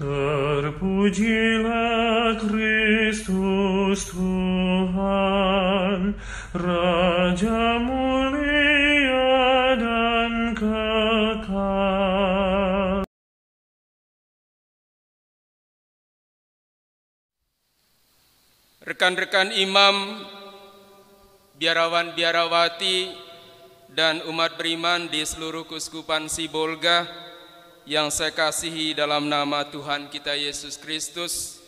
Terpujilah Kristus Tuhan, Raja mulia dan kekal. Rekan-rekan imam, biarawan-biarawati, dan umat beriman di seluruh Keuskupan Sibolga yang saya kasihi dalam nama Tuhan kita Yesus Kristus,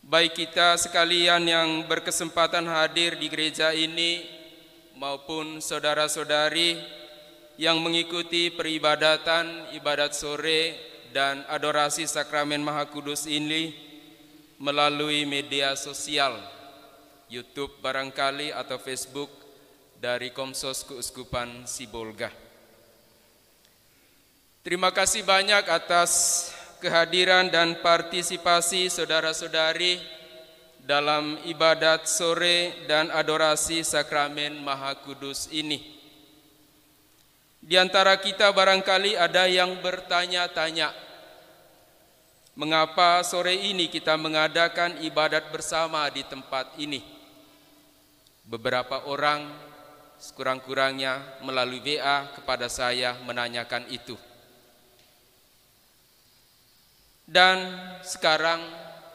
baik kita sekalian yang berkesempatan hadir di gereja ini maupun saudara-saudari yang mengikuti peribadatan ibadat sore dan adorasi sakramen Maha Kudus ini melalui media sosial, YouTube barangkali atau Facebook dari Komsos Keuskupan Sibolga. Terima kasih banyak atas kehadiran dan partisipasi saudara-saudari dalam ibadat sore dan adorasi sakramen Maha Kudus ini. Di antara kita barangkali ada yang bertanya-tanya, mengapa sore ini kita mengadakan ibadat bersama di tempat ini? Beberapa orang sekurang-kurangnya melalui WA kepada saya menanyakan itu. Dan sekarang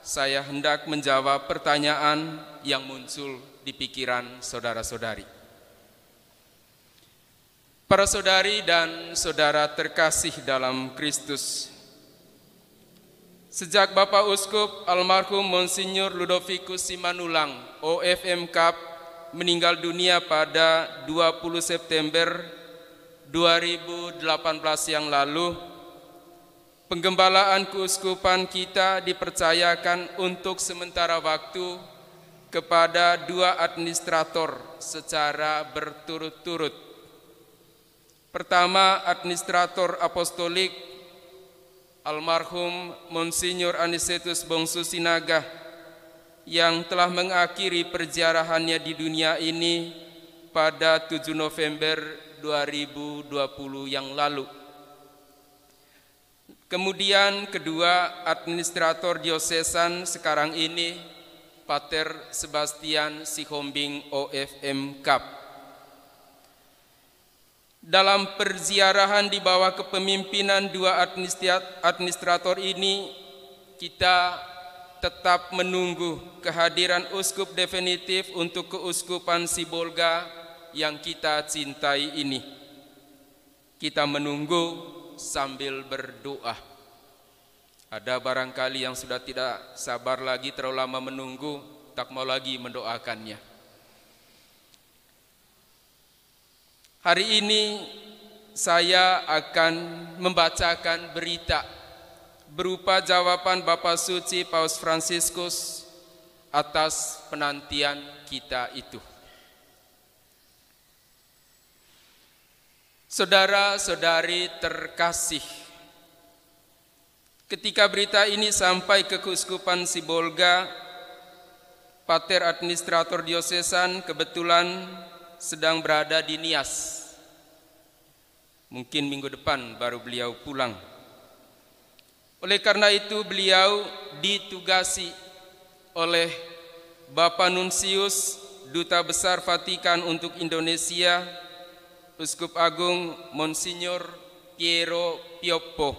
saya hendak menjawab pertanyaan yang muncul di pikiran saudara-saudari. Para saudari dan saudara terkasih dalam Kristus, sejak Bapak Uskup almarhum Monsinyur Ludovicus Simanulang, OFM Kap, meninggal dunia pada 20 September 2018 yang lalu, penggembalaan keuskupan kita dipercayakan untuk sementara waktu kepada dua administrator secara berturut-turut. Pertama, administrator apostolik almarhum Monsinyur Anicetus Bongsu Sinaga yang telah mengakhiri perziarahannya di dunia ini pada 7 November 2020 yang lalu. Kemudian kedua, administrator diosesan sekarang ini, Pater Sebastian Sihombing OFM Kap. Dalam perziarahan di bawah kepemimpinan dua administrator ini, kita tetap menunggu kehadiran uskup definitif untuk Keuskupan Sibolga yang kita cintai ini. Kita menunggu sambil berdoa. Ada barangkali yang sudah tidak sabar lagi terlalu lama menunggu, tak mau lagi mendoakannya. Hari ini saya akan membacakan berita berupa jawaban Bapak Suci Paus Fransiskus atas penantian kita itu. Saudara-saudari terkasih, ketika berita ini sampai ke Keuskupan Sibolga, Pater Administrator Diosesan kebetulan sedang berada di Nias. Mungkin minggu depan baru beliau pulang. Oleh karena itu beliau ditugasi oleh Bapak Nunsius Duta Besar Vatikan untuk Indonesia, Uskup Agung Monsinyur Piero Pioppo,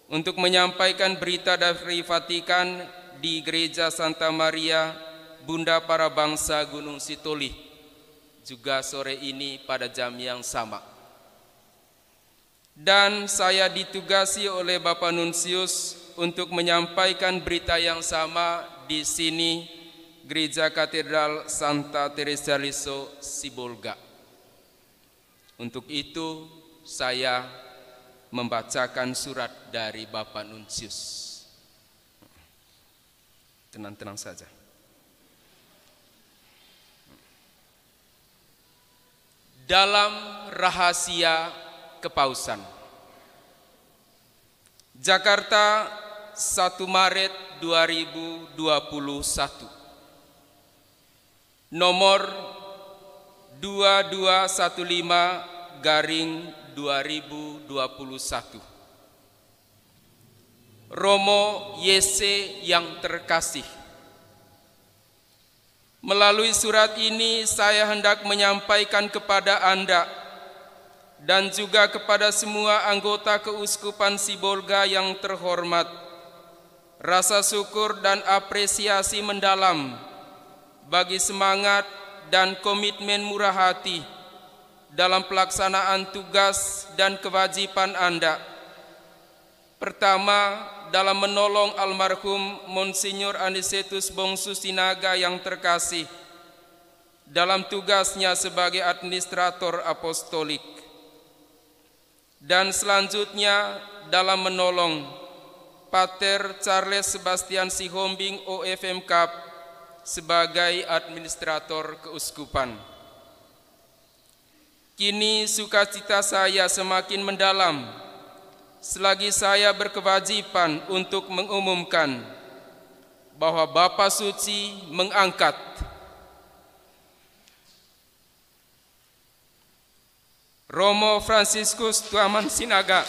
untuk menyampaikan berita dari Vatikan di Gereja Santa Maria Bunda Para Bangsa Gunung Sitoli, juga sore ini pada jam yang sama. Dan saya ditugasi oleh Bapak Nunsius untuk menyampaikan berita yang sama di sini, Gereja Katedral Santa Teresa Liso Sibolga. Untuk itu saya membacakan surat dari Bapak Nunsius. Tenang-tenang saja. Dalam rahasia kepausan. Jakarta, 1 Maret 2021. Nomor 2215/2021. Romo Yese yang terkasih, melalui surat ini saya hendak menyampaikan kepada Anda dan juga kepada semua anggota Keuskupan Sibolga yang terhormat, rasa syukur dan apresiasi mendalam bagi semangat dan komitmen murah hati dalam pelaksanaan tugas dan kewajiban Anda. Pertama, dalam menolong almarhum Monsinyur Anicetus Bongsu Sinaga yang terkasih dalam tugasnya sebagai administrator apostolik. Dan selanjutnya dalam menolong Pater Charles Sebastian Sihombing OFM Cup sebagai administrator keuskupan. Kini sukacita saya semakin mendalam selagi saya berkewajiban untuk mengumumkan bahwa Bapa Suci mengangkat Romo Franciscus Tuaman Sinaga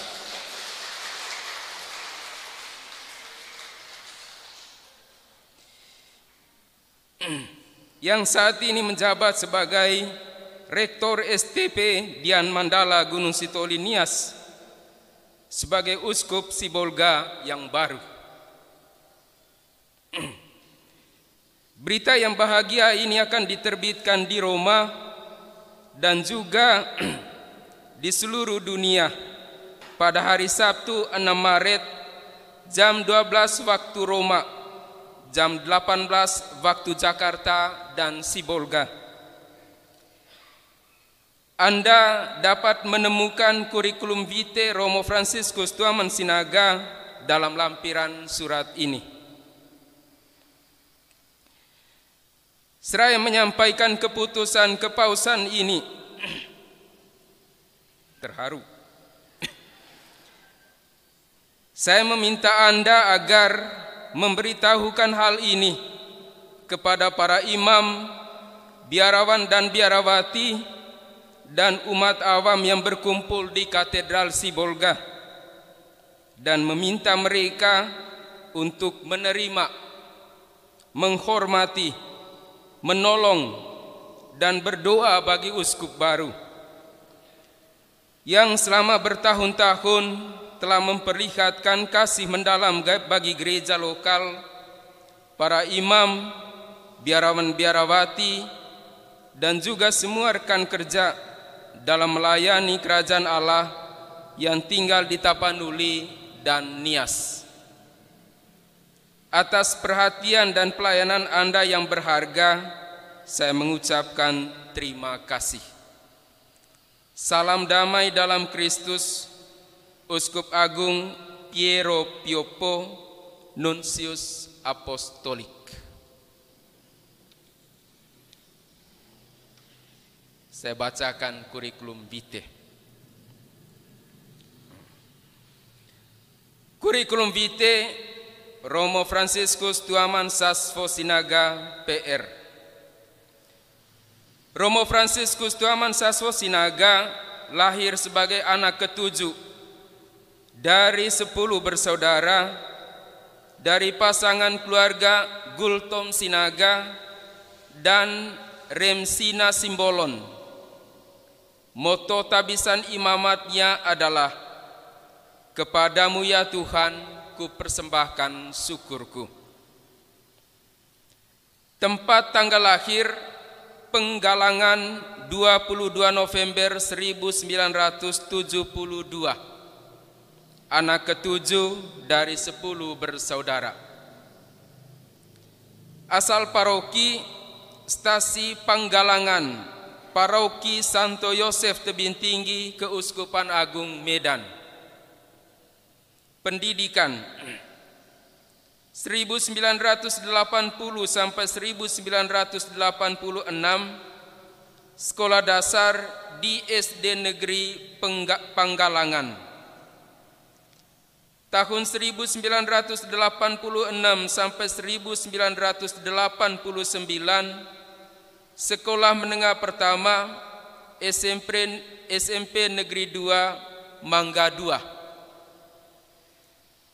yang saat ini menjabat sebagai Rektor STP Dian Mandala Gunung Sitoli Nias sebagai Uskup Sibolga yang baru. Berita yang bahagia ini akan diterbitkan di Roma dan juga di seluruh dunia pada hari Sabtu 6 Maret jam 12 waktu Roma, jam 18 waktu Jakarta dan Sibolga. Anda dapat menemukan kurikulum vitae Romo Franciscus Tuaman Sinaga dalam lampiran surat ini. Seraya menyampaikan keputusan kepausan ini, terharu. Saya meminta Anda agar memberitahukan hal ini kepada para imam, biarawan dan biarawati, dan umat awam yang berkumpul di Katedral Sibolga, dan meminta mereka untuk menerima, menghormati, menolong, dan berdoa bagi uskup baru yang selama bertahun-tahun telah memperlihatkan kasih mendalam bagi gereja lokal, para imam, biarawan-biarawati, dan juga semua rekan kerja dalam melayani kerajaan Allah yang tinggal di Tapanuli dan Nias. Atas perhatian dan pelayanan Anda yang berharga, saya mengucapkan terima kasih. Salam damai dalam Kristus, Uskup Agung Piero Piopo, Nuncius Apostolik. Saya bacakan kurikulum vitae. Kurikulum vitae Romo Franciscus Tuaman Sasfo Sinaga PR. Romo Franciscus Tuaman Sasfo Sinaga lahir sebagai anak ketujuh dari 10 bersaudara dari pasangan keluarga Gultom Sinaga dan Remsina Simbolon. Moto tabisan imamatnya adalah, "Kepadamu ya Tuhan, ku persembahkan syukurku." Tempat tanggal lahir Penggalangan 22 November 1972. Anak ketujuh dari 10 bersaudara. Asal paroki Stasi Panggalangan, Paroki Santo Yosef Tebing Tinggi, Keuskupan Agung Medan. Pendidikan 1980 sampai 1986 sekolah dasar di SD Negeri Panggalangan. Tahun 1986 sampai 1989 sekolah menengah pertama SMP Negeri 2 Mangga 2.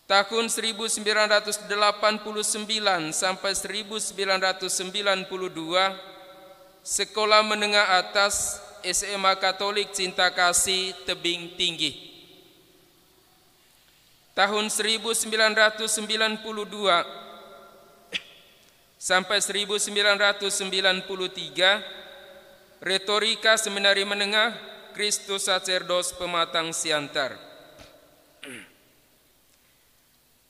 Tahun 1989 sampai 1992, Sekolah Menengah Atas SMA Katolik Cinta Kasih Tebing Tinggi. Tahun 1992 sampai 1993, Retorika Seminari Menengah Kristus Sacerdos Pematang Siantar.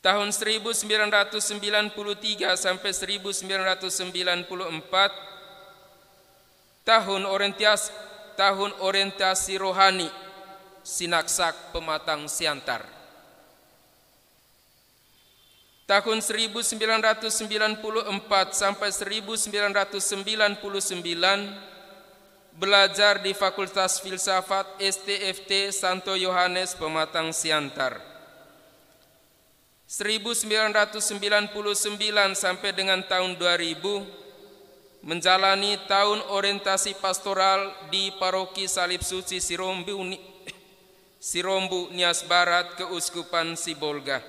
Tahun 1993 sampai 1994, Tahun orientasi rohani Sinaksak Pematang Siantar. Tahun 1994 sampai 1999, belajar di Fakultas Filsafat STFT Santo Yohanes Pematang Siantar. 1999 sampai dengan tahun 2000, menjalani tahun orientasi pastoral di Paroki Salib Suci Sirombu Nias Barat, Keuskupan Sibolga.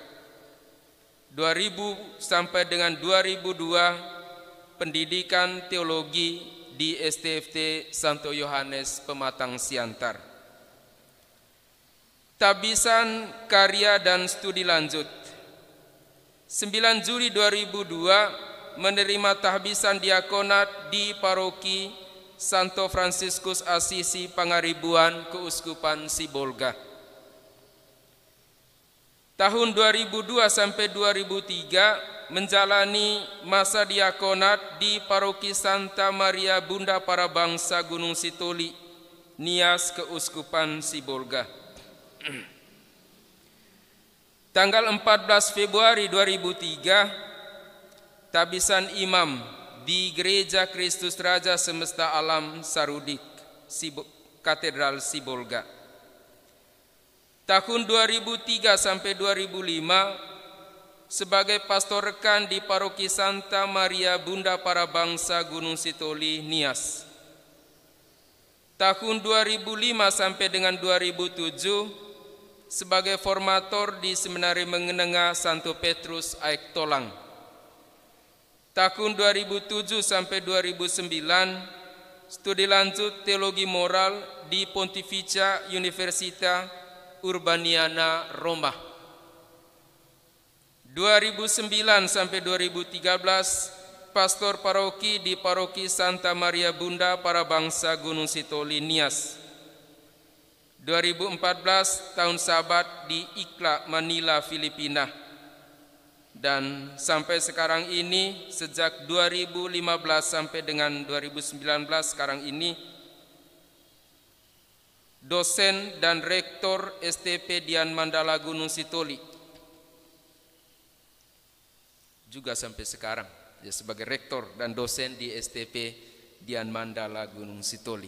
2000 sampai dengan 2002, pendidikan teologi di STFT Santo Yohanes Pematang Siantar. Tabisan karya dan studi lanjut. 9 Juli 2002, menerima tahbisan diakonat di Paroki Santo Fransiskus Asisi Pangaribuan, Keuskupan Sibolga. Tahun 2002 sampai 2003, menjalani masa diakonat di Paroki Santa Maria Bunda Para Bangsa Gunung Sitoli, Nias, Keuskupan Sibolga. Tanggal 14 Februari 2003, tabisan imam di Gereja Kristus Raja Semesta Alam Sarudik, Katedral Sibolga. Tahun 2003 sampai 2005, sebagai pastor rekan di Paroki Santa Maria Bunda Para Bangsa Gunung Sitoli, Nias. Tahun 2005 sampai dengan 2007, sebagai formator di Seminari Menengah Santo Petrus Aik Tolang. Tahun 2007 sampai 2009, studi lanjut teologi moral di Pontificia Università Urbaniana Roma. 2009 sampai 2013, pastor paroki di Paroki Santa Maria Bunda Para Bangsa Gunung Sitoli, Nias. 2014, tahun Sabat di Ikla, Manila, Filipina. Dan sampai sekarang ini, sejak 2015 sampai dengan 2019 sekarang ini, dosen dan rektor STP Dian Mandala Gunung Sitoli. Juga sampai sekarang, ya, sebagai rektor dan dosen di STP Dian Mandala Gunung Sitoli.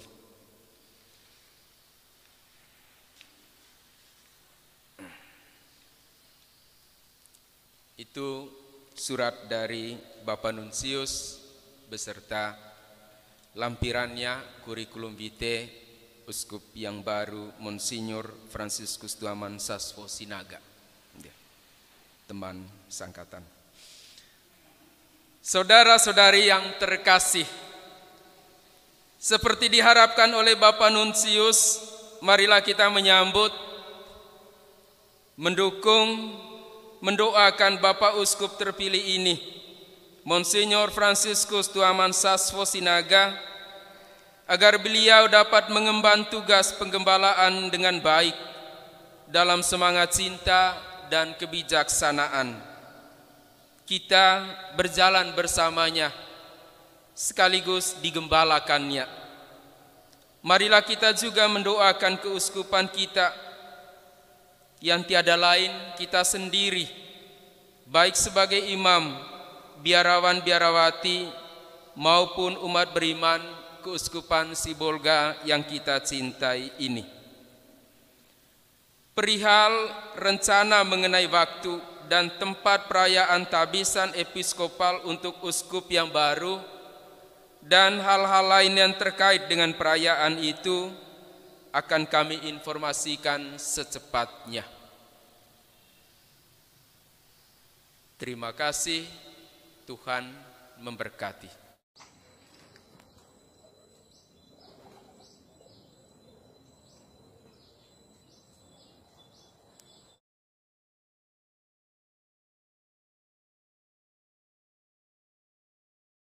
Itu surat dari Bapak Nunsius beserta lampirannya, kurikulum vitae Uskup yang baru Monsinyur Fransiskus Tuaman Sasvo Sinaga, teman sangkatan. Saudara-saudari yang terkasih, seperti diharapkan oleh Bapak Nunsius, marilah kita menyambut, mendukung, mendoakan Bapak Uskup terpilih ini, Monsinyur Fransiskus Tuaman Sasvo Sinaga, agar beliau dapat mengemban tugas penggembalaan dengan baik dalam semangat cinta dan kebijaksanaan. Kita berjalan bersamanya sekaligus digembalakannya. Marilah kita juga mendoakan keuskupan kita yang tiada lain kita sendiri, baik sebagai imam, biarawan-biarawati, maupun umat beriman Keuskupan Sibolga yang kita cintai ini. Perihal rencana mengenai waktu dan tempat perayaan tabisan episkopal untuk uskup yang baru dan hal-hal lain yang terkait dengan perayaan itu akan kami informasikan secepatnya. Terima kasih, Tuhan memberkati.